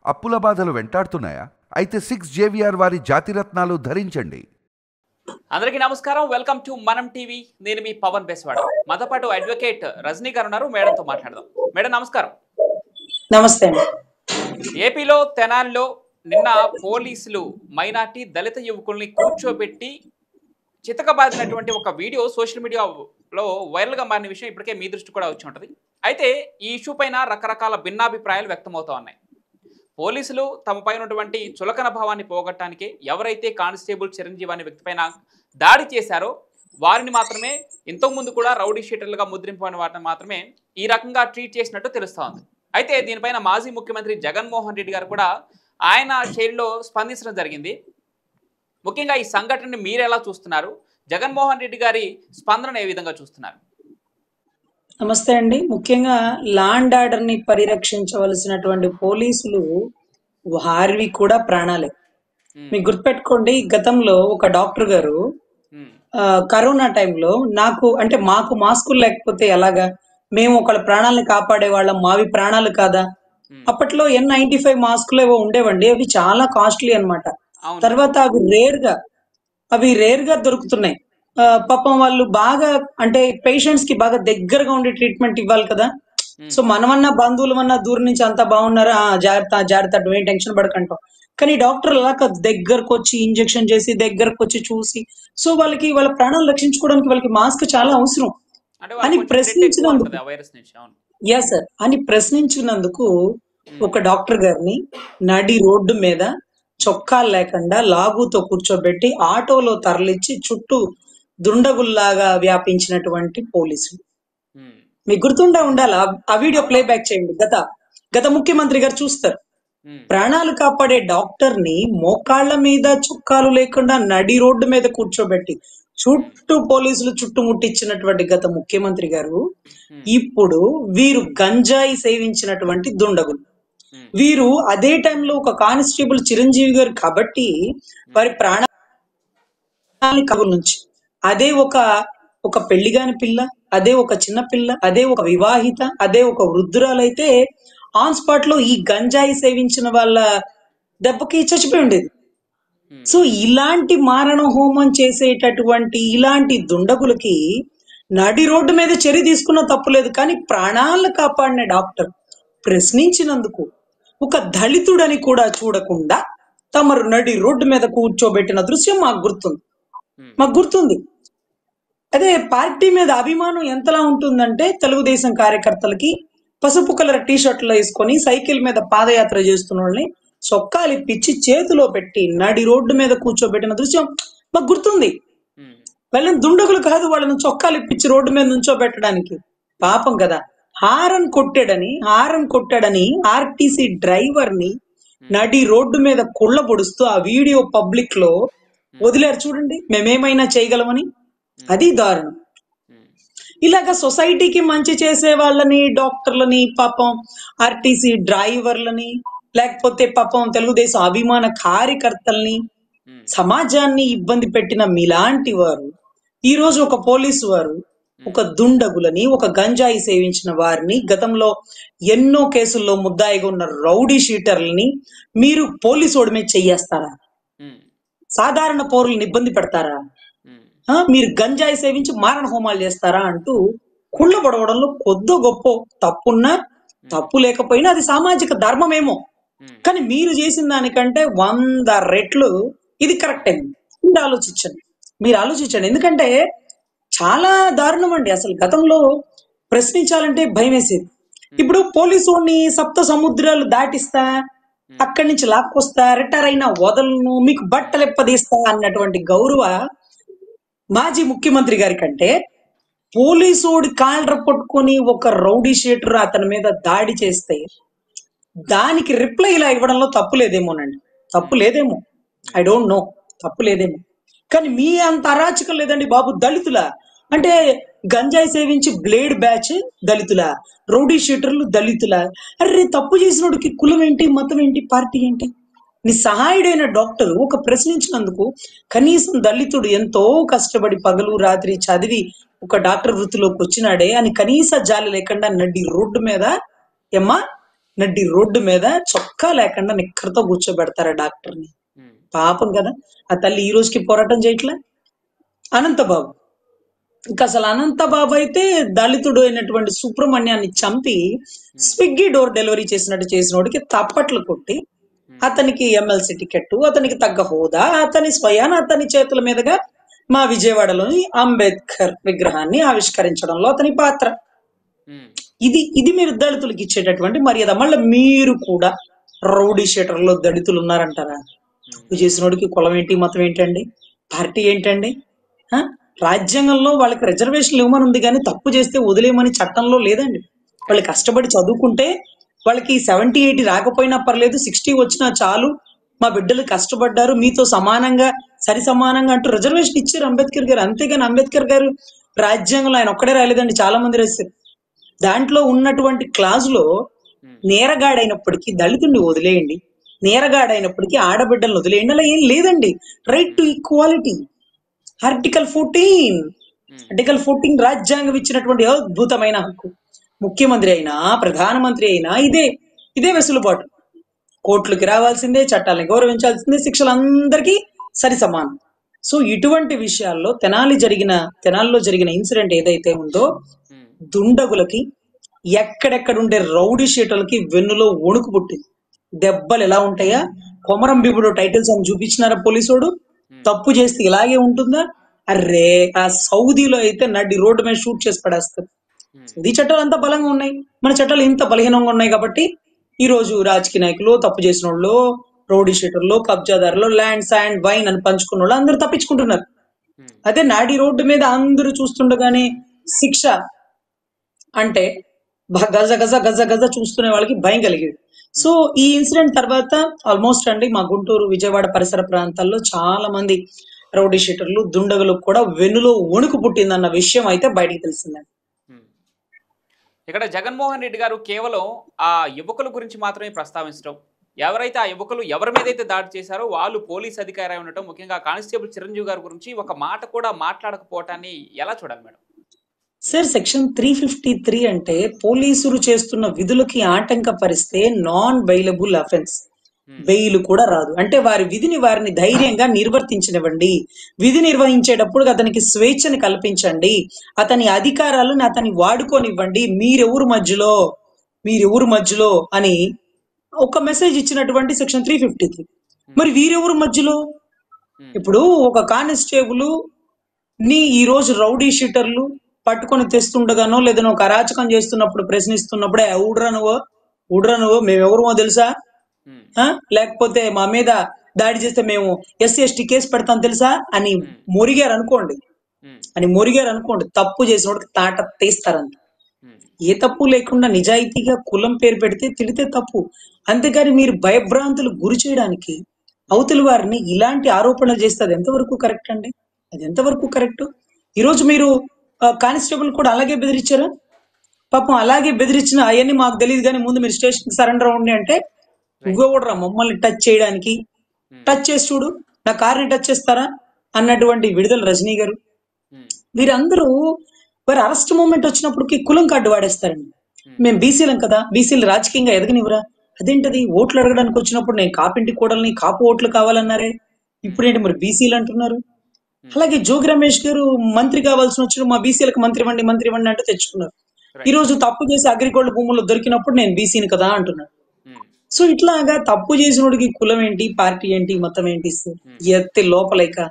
అప్పుల బాధలు వెంటాడుతున్నాయా? అయితే 6 JVR వారి జాతిరత్నాలు ధరించండి. అందరికీ నమస్కారం. వెల్కమ్ టు మనం టీవీ. నేను మీ పవన్ బెస్వాడ. మాతో పాటు అడ్వకేట్ రజనీ గారు ఉన్నారు. మేడంతో మాట్లాడదాం. మేడం నమస్కారం. నమస్తే అండి. ఏపీలో తెనాలిలో నిన్న పోలీసులు మైనార్టీ దళిత యువకుల్ని కూర్చోబెట్టి చితకబాదినటువంటి ఒక వీడియో సోషల్ మీడియాలో వైరల్గా మారిన విషయం ఇప్పటికే మీ దృష్టి కూడా వచ్చి ఉంటుంది. అయితే ఈ ఇష్యూ పైన రకరకాల భిన్నాభిప్రాయాలు వ్యక్తమవుతూ ఉన్నాయి. పోలీసులు తమ పైన ఉన్నటువంటి చులకన భావాన్ని పోగొట్టడానికి ఎవరైతే కానిస్టేబుల్ చిరంజీవి అనే వ్యక్తి పైన దాడి చేశారో వారిని మాత్రమే ఇంతకుముందు కూడా రౌడీ షీటర్లుగా ముద్రింపని వాటిని మాత్రమే ఈ రకంగా ట్రీట్ చేసినట్టు తెలుస్తూ ఉంది. అయితే దీనిపైన మాజీ ముఖ్యమంత్రి జగన్మోహన్ రెడ్డి గారు కూడా ఆయన శైలిలో స్పందించడం జరిగింది. ముఖ్యంగా ఈ సంఘటనని మీరు ఎలా చూస్తున్నారు? జగన్మోహన్ రెడ్డి గారి స్పందన ఏ విధంగా చూస్తున్నారు? నమస్తే అండి. ముఖ్యంగా లా అండ్ ఆర్డర్ ని పరిరక్షించవలసినటువంటి పోలీసులు వారివి కూడా ప్రాణాలే. మీకు గుర్తుపెట్టుకోండి, గతంలో ఒక డాక్టర్ గారు కరోనా టైంలో మాకు మాస్కులు లేకపోతే ఎలాగా, మేము ఒకళ్ళ ప్రాణాలను కాపాడే వాళ్ళం, మావి ప్రాణాలు కాదా? అప్పట్లో N95 మాస్కులు ఏవో ఉండేవండి, అవి చాలా కాస్ట్లీ అన్నమాట. తర్వాత అవి రేర్ గా దొరుకుతున్నాయి. పాపం వాళ్ళు బాగా పేషెంట్స్ కి బాగా దగ్గరగా ఉండి ట్రీట్మెంట్ ఇవ్వాలి కదా. సో మనమన్నా బంధువులమన్నా దూరం నుంచి అంతా బాగున్నారా, జాగ్రత్త జాగ్రత్త, ఏం టెన్షన్ పడకంటాం. కానీ డాక్టర్ అలా దగ్గరకు వచ్చి ఇంజెక్షన్ చేసి దగ్గరకు వచ్చి చూసి, సో వాళ్ళ ప్రాణాలు రక్షించుకోవడానికి వాళ్ళకి మాస్క్ చాలా అవసరం అని ప్రశ్నించినందుకు ఒక డాక్టర్ గారిని నడి రోడ్డు మీద చొక్కాలు లేకుండా లాగుతో కూర్చోబెట్టి ఆటోలో తరలిచ్చి చుట్టూ దుండగుల్లాగా వ్యాపించినటువంటి పోలీసులు. మీకు గుర్తుండే ఉండాలి, ఆ వీడియో ప్లేబ్యాక్ చేయండి. గత ముఖ్యమంత్రి గారు చూస్తారు. ప్రాణాలు కాపాడే డాక్టర్ ని మోకాళ్ల మీద చొక్కాలు లేకుండా నడి రోడ్డు మీద కూర్చోబెట్టి చుట్టూ పోలీసులు చుట్టుముట్టించినటువంటి గత ముఖ్యమంత్రి గారు ఇప్పుడు వీరు గంజాయి సేవించినటువంటి దుండగులు. వీరు అదే టైంలో ఒక కానిస్టేబుల్ చిరంజీవి గారు కాబట్టి వారి ప్రాణాల కబుల నుంచి అదే ఒక పెళ్లిగాని పిల్ల, అదే ఒక చిన్న పిల్ల, అదే ఒక వివాహిత, అదే ఒక వృద్ధురాలైతే ఆన్ స్పాట్ లో ఈ గంజాయి సేవించిన వాళ్ళ దెబ్బకి చచ్చిపోయి ఉండేది. సో ఇలాంటి మారణ హోమం చేసేటటువంటి ఇలాంటి దుండగులకి నడి రోడ్డు మీద చర్య తీసుకున్న తప్పులేదు. కానీ ప్రాణాలను కాపాడిన డాక్టర్ ప్రశ్నించినందుకు ఒక దళితుడని కూడా చూడకుండా తమరు నడి రోడ్డు మీద కూర్చోబెట్టిన దృశ్యం మాకు గుర్తుంది. అదే పార్టీ మీద అభిమానం ఎంతలా ఉంటుందంటే, తెలుగుదేశం కార్యకర్తలకి పసుపు కలర్ టీషర్ట్లు వేసుకొని సైకిల్ మీద పాదయాత్ర చేస్తున్న వాళ్ళని చొక్కాలు ఇప్పించి చేతిలో పెట్టి నడి రోడ్డు మీద కూర్చోబెట్టిన దృశ్యం మాకు గుర్తుంది. వాళ్ళని దుండగులు కాదు, వాళ్ళని చొక్కాలు ఇప్పించి రోడ్డు మీద నుంచోబెట్టడానికి పాపం కదా. హారన్ కొట్టాడని ఆర్టీసీ డ్రైవర్ ని నడి రోడ్డు మీద కుళ్ళ పొడుస్తూ ఆ వీడియో పబ్లిక్ లో వదిలేరు చూడండి, మేమేమైనా చేయగలమని. అది దారుణం. ఇలాగా సొసైటీకి మంచి చేసే వాళ్ళని, డాక్టర్లని, పాపం ఆర్టీసీ డ్రైవర్లని, లేకపోతే పాపం తెలుగుదేశం అభిమాన కార్యకర్తల్ని, సమాజాన్ని ఇబ్బంది పెట్టిన మీలాంటి వారు ఈ రోజు ఒక పోలీసు వారు ఒక దుండగులని, ఒక గంజాయి సేవించిన వారిని, గతంలో ఎన్నో కేసుల్లో ముద్దాయిగా ఉన్న రౌడీ షీటర్లని మీరు పోలీసు ఓడి మీద చెయ్యేస్తారా? సాధారణ పౌరులను ఇబ్బంది పెడతారా? మీరు గంజాయి సేవించి మారణ హోమాలు చేస్తారా అంటూ కుళ్ళ పడవడంలో కొద్దో గొప్ప తప్పున్నా తప్పు లేకపోయినా అది సామాజిక ధర్మమేమో. కానీ మీరు చేసిన దానికంటే 100 రెట్లు ఇది కరెక్ట్ అయింది. మీరు ఆలోచించండి. ఎందుకంటే చాలా దారుణం అండి. అసలు గతంలో ప్రశ్నించాలంటే భయం వేసేది. ఇప్పుడు పోలీసు వాడిని సప్త సముద్రాలు దాటిస్తా, అక్కడి నుంచి లాక్కొస్తా, రిటైర్ అయినా వదలను, మీకు బట్టలెప్పదీస్తా అన్నటువంటి గౌరవ మాజీ ముఖ్యమంత్రి గారి కంటే పోలీసోడి కాళ్ళ పట్టుకొని ఒక రౌడీ షీటర్ అతని మీద దాడి చేస్తే దానికి రిప్లై ఇలా ఇవ్వడంలో తప్పు లేదేమో. ఐ డోంట్ నో, తప్పు లేదేమో. కానీ మీ అంత అరాచకం లేదండి బాబు. దళితుల అంటే గంజాయి సేవించి బ్లేడ్ బ్యాచ్ దళితుల, రౌడీ షీటర్లు దళితుల. అరే తప్పు చేసినోడికి కులం ఏంటి, మతం ఏంటి, పార్టీ ఏంటి? నీ సహాయుడైన డాక్టర్ ఒక ప్రశ్నించినందుకు కనీసం దళితుడు ఎంతో కష్టపడి పగలు రాత్రి చదివి ఒక డాక్టర్ వృత్తిలోకి వచ్చినాడే అని కనీస జాలి లేకుండా నడి రోడ్డు మీద ఏమ్మా నడ్డి రోడ్డు మీద చొక్కా లేకుండా నిక్కరతో కూర్చోబెడతారా డాక్టర్ని? పాపం కదా ఆ తల్లి ఈ రోజుకి పోరాటం చేయట్లే. అనంతబాబు, ఇంకా అసలు అనంతబాబు అయితే దళితుడు అయినటువంటి సుబ్రహ్మణ్యాన్ని చంపి స్విగ్గీ డోర్ డెలివరీ చేసినట్టు చేసినోడికి తప్పట్లు కొట్టి అతనికి ఎమ్మెల్సీ టికెట్, అతనికి తగ్గ హోదా, అతని స్వయాన అతని చేతుల మీదుగా మా విజయవాడలోని అంబేద్కర్ విగ్రహాన్ని ఆవిష్కరించడంలో అతని పాత్ర. ఇది మీరు దళితులకు ఇచ్చేటటువంటి మర్యాద. మళ్ళీ మీరు కూడా రౌడీ షీటర్లో దళితులు ఉన్నారంటారా? తప్పు చేసినోడికి కులం ఏంటి, మతం ఏంటండి, పార్టీ ఏంటండి? రాజ్యాంగంలో వాళ్ళకి రిజర్వేషన్లు ఇవ్వమని ఉంది, కానీ తప్పు చేస్తే వదిలేయమని చట్టంలో లేదండి. వాళ్ళు కష్టపడి చదువుకుంటే వాళ్ళకి 70, 80 రాకపోయినా పర్లేదు, 60 వచ్చినా చాలు, మా బిడ్డలు కష్టపడ్డారు, మీతో సమానంగా సరి సమానంగా అంటూ రిజర్వేషన్ ఇచ్చారు అంబేద్కర్ గారు. అంతేగాని అంబేద్కర్ గారు రాజ్యాంగంలో ఆయన ఒక్కడే రాయలేదండి, చాలా మంది రాశారు. దాంట్లో ఉన్నటువంటి క్లాజులో నేరగాడైనప్పటికీ దళితుడిని వదిలేయండి, నేరగాడైనప్పటికీ ఆడబిడ్డలను వదిలేయండి, అలా ఏం లేదండి. రైట్ టు ఈక్వాలిటీ, ఆర్టికల్ 14 రాజ్యాంగం ఇచ్చినటువంటి అద్భుతమైన హక్కు. ముఖ్యమంత్రి అయినా ప్రధానమంత్రి అయినా ఇదే వెసులుబాటు. కోర్టులకి రావాల్సిందే, చట్టాలను గౌరవించాల్సిందే, శిక్షలు అందరికీ సరి సమానం. సో ఇటువంటి విషయాల్లో తెనాలిలో జరిగిన ఇన్సిడెంట్ ఏదైతే ఉందో, దుండగులకి ఎక్కడెక్కడుండే రౌడీ షీటర్లకి వెన్నులో వణుకు పుట్టింది. దెబ్బలు ఎలా ఉంటాయా? కొమరం భీముడు టైటిల్స్ అని చూపించినారా పోలీసోడు? తప్పు చేస్తే ఇలాగే ఉంటుందా? అర్రే, ఆ సౌదీలో అయితే నడి రోడ్డు మీద షూట్ చేసి పడేస్తారు. సౌదీ చట్టాలు అంత బలంగా ఉన్నాయి, మన చట్టాలు ఇంత బలహీనంగా ఉన్నాయి. కాబట్టి ఈ రోజు రాజకీయ నాయకులు, తప్పు చేసిన వాళ్ళు, రౌడీ షీటర్లు, కబ్జాదారులు, ల్యాండ్, శాండ్, వైన్ అని పంచుకున్న వాళ్ళు అందరూ తప్పించుకుంటున్నారు. అదే నాడి రోడ్డు మీద అందరూ చూస్తుండగానే శిక్ష అంటే గజ గజ గజ గజ చూస్తునే వాళ్ళకి భయం కలిగేది. సో ఈ ఇన్సిడెంట్ తర్వాత ఆల్మోస్ట్ అండి మా గుంటూరు, విజయవాడ పరిసర ప్రాంతాల్లో చాలా మంది రౌడీ షీటర్లు, దుండగులకు కూడా వెన్నులో వణుకు పుట్టిందన్న విషయం అయితే బయటికి తెలిసిందండి. ఇక్కడ జగన్మోహన్ రెడ్డి గారు కేవలం ఆ యువకుల గురించి మాత్రమే ప్రస్తావించడం, ఎవరైతే ఆ యువకులు ఎవరి మీదైతే దాడి చేశారో వాళ్ళు పోలీస్ అధికారి ఉండటం, ముఖ్యంగా కానిస్టేబుల్ చిరంజీవి గారి గురించి ఒక మాట కూడా మాట్లాడకపోవటాన్ని ఎలా చూడాలి మేడం? సార్, సెక్షన్ 353 అంటే పోలీసులు చేస్తున్న విధులకి ఆటంకపరిస్తే నాన్ బెయిలబుల్ అఫెన్స్, బెయిల్ కూడా రాదు. అంటే వారిని ధైర్యంగా నిర్వర్తించనివ్వండి, విధి నిర్వహించేటప్పుడు అతనికి స్వేచ్ఛని కల్పించండి, అతని అధికారాలను అతని వాడుకోనివ్వండి, మీరెవరు మధ్యలో అని ఒక మెసేజ్ ఇచ్చినటువంటి సెక్షన్ 353. మరి వీరెవరు మధ్యలో? ఇప్పుడు ఒక కానిస్టేబుల్ ని ఈ రోజు రౌడీ షీటర్లు పట్టుకొని తెస్తుండగానో లేదనో ఒక అరాచకం చేస్తున్నప్పుడు ప్రశ్నిస్తున్నప్పుడే ఊడ్రా నువ్వు మేమెవరమో తెలుసా, లేకపోతే మా మీద దాడి చేస్తే మేము SC ST కేసు పెడతాం తెలుసా అని మొరిగారు అనుకోండి, తప్పు చేసినోడికి తాట తీస్తారంట. ఏ తప్పు లేకుండా నిజాయితీగా కులం పేరు పెడితే తిడితే తప్పు. అంతేగాని మీరు భయభ్రాంతులు గురి చేయడానికి అవతలి వారిని ఇలాంటి ఆరోపణలు చేస్తే అది ఎంతవరకు కరెక్ట్ అండి? అది ఎంతవరకు కరెక్ట్? ఈరోజు మీరు కానిస్టేబుల్ కూడా అలాగే బెదిరించారా? పాపం అలాగే బెదిరించిన అవన్నీ మాకు తెలియదు, కానీ ముందు మీరు స్టేషన్ సరెండర్ అవ్వండి అంటే నువ్వెవడరా మమ్మల్ని టచ్ చేయడానికి? టచ్ చేసి చూడు, నా కార్ని టచ్ చేస్తారా అన్నటువంటి విడుదల రజనీ గారు. వీరందరూ వారి అరెస్ట్ మూమెంట్ వచ్చినప్పటికి కులం కార్డు వాడేస్తారండి. మేము బీసీలం కదా, బీసీలు రాజకీయంగా ఎదగనివ్వరా? అదేంటది, ఓట్లు అడగడానికి వచ్చినప్పుడు నేను కాపింటి కోడల్ని, కాపు ఓట్లు కావాలన్నారే, ఇప్పుడేంటి మరి బీసీలు అంటున్నారు? అలాగే జోగి రమేష్ గారు మంత్రి కావాల్సిన వచ్చిన మా బీసీలకు మంత్రి ఇవ్వండి అంటే తెచ్చుకున్నారు. ఈ రోజు తప్పు చేసి అగ్రిగోల్డ్ భూముల్లో దొరికినప్పుడు నేను బీసీని కదా అంటున్నాడు. సో ఇట్లాగా తప్పు చేసినోడికి కులం ఏంటి, పార్టీ ఏంటి, మతం ఏంటి ఎత్తి లోపలేక.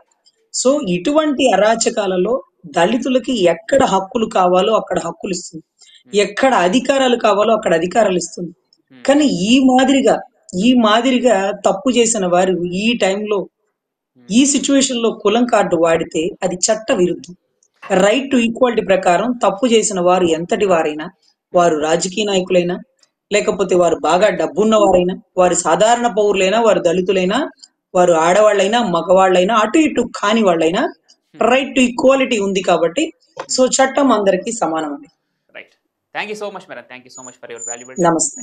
సో ఇటువంటి అరాచకాలలో దళితులకి ఎక్కడ హక్కులు కావాలో అక్కడ హక్కులు ఇస్తుంది, ఎక్కడ అధికారాలు కావాలో అక్కడ అధికారాలు ఇస్తుంది. కానీ ఈ మాదిరిగా తప్పు చేసిన వారు ఈ టైంలో, ఈ సిచ్యువేషన్ లో కులం కార్డు వాడితే అది చట్ట విరుద్ధం. రైట్ టు ఈక్వాలిటీ ప్రకారం తప్పు చేసిన వారు ఎంతటి వారైనా, వారు రాజకీయ నాయకులైనా, లేకపోతే వారు బాగా డబ్బున్న వారైనా, వారు సాధారణ పౌరులైనా, వారు దళితులైనా, వారు ఆడవాళ్ళైనా, మగవాళ్ళైనా, అటు ఇటు కాని వాళ్ళైనా రైట్ టు ఈక్వాలిటీ ఉంది. కాబట్టి సో చట్టం అందరికీ సమానం అండి. Right. Thank you so much madam. Thank you so much for your valuable. నమస్తే.